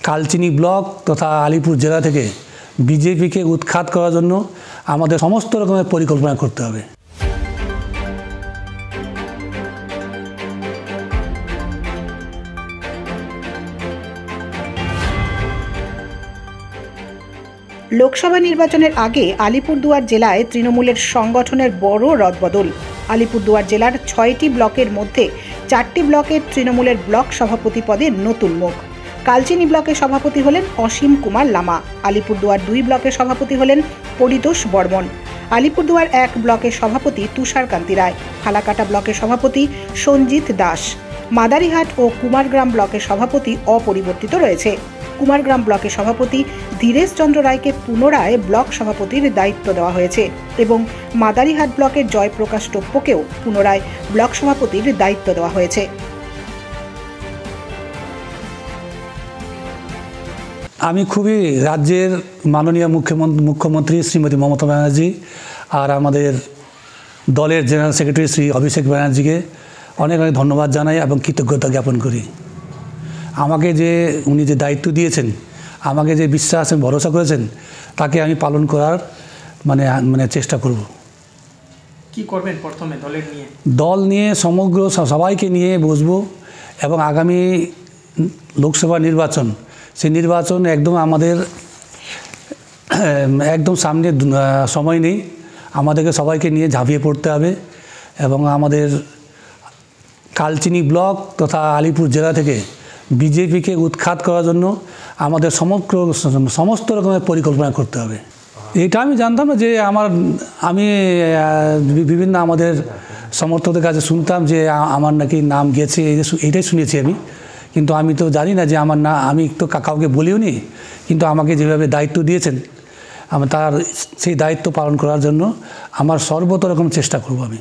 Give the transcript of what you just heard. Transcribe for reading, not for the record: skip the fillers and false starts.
Kalchini block তথা আলিপুর জেলা থেকে বিজেপিকে উৎখাত করার জন্য আমাদের সমস্ত রকমের পরিকল্পনা করতে হবে। লোকসভা নির্বাচনের আগে আলিপুরদুয়ার জেলায় তৃণমূলের সংগঠনের বড় রদবদল। আলিপুরদুয়ার জেলার 6টি ব্লকের মধ্যে 4টি ব্লকের তৃণমূলের ব্লক সভাপতি পদে নতুন মুখ। কালচিনি ব্লকের সভাপতি হলেন অসীম কুমার লামা, আলিপুরদুয়ার 2 ব্লকের সভাপতি হলেন পরিতোষ বর্মন, আলিপুরদুয়ার 1 ব্লকের সভাপতি তুষারকান্তি রায়, ফালাকাটা ব্লকের সভাপতি সঞ্জিত দাস, মাদারিহাট ও কুমারগ্রাম ব্লকের সভাপতি অপরিবর্তিত রয়েছে। কুমারগ্রাম ব্লকের সভাপতি ধীরেশ চন্দ্র রায়কে পুনরায় ব্লক সভাপতির দায়িত্ব দেওয়া হয়েছে এবং মাদারিহাট ব্লকের জয়প্রকাশ টোপ্পকেও পুনরায় ব্লক সভাপতির দায়িত্ব দেওয়া হয়েছে। আমি খুবই রাজ্যের মাননীয় মুখ্যমন্ত্রী শ্রীমতী মমতা ব্যানার্জি আর আমাদের দলের জেনারেল সেক্রেটারি শ্রী অভিষেক ব্যানার্জিকে অনেক অনেক ধন্যবাদ জানাই এবং কৃতজ্ঞতা জ্ঞাপন করি। আমাকে যে উনি যে দায়িত্ব দিয়েছেন, আমাকে যে বিশ্বাস এবং ভরসা করেছেন, তাকে আমি পালন করার মানে চেষ্টা করব। কি করবেন প্রথমে দল নিয়ে সমগ্র সবাইকে নিয়ে বসবো এবং আগামী লোকসভা নির্বাচন, সেই নির্বাচন একদম আমাদের একদম সামনে সময় নেই, আমাদেরকে সবাইকে নিয়ে ঝাঁপিয়ে পড়তে হবে এবং আমাদের কালচিনি ব্লক তথা আলিপুর জেলা থেকে বিজেপিকে উৎখাত করার জন্য আমাদের সমস্ত রকমের পরিকল্পনা করতে হবে। এটা আমি জানতাম না যে আমি বিভিন্ন আমাদের সমর্থকদের কাছে শুনতাম যে আমার নাকি নাম গেছে, এইটাই শুনেছি আমি, কিন্তু আমি তো জানি না যে আমি তো কাউকে বলিও নি, কিন্তু আমাকে যেভাবে দায়িত্ব দিয়েছেন আমি সেই দায়িত্ব পালন করার জন্য আমার সর্বত রকম চেষ্টা করব আমি।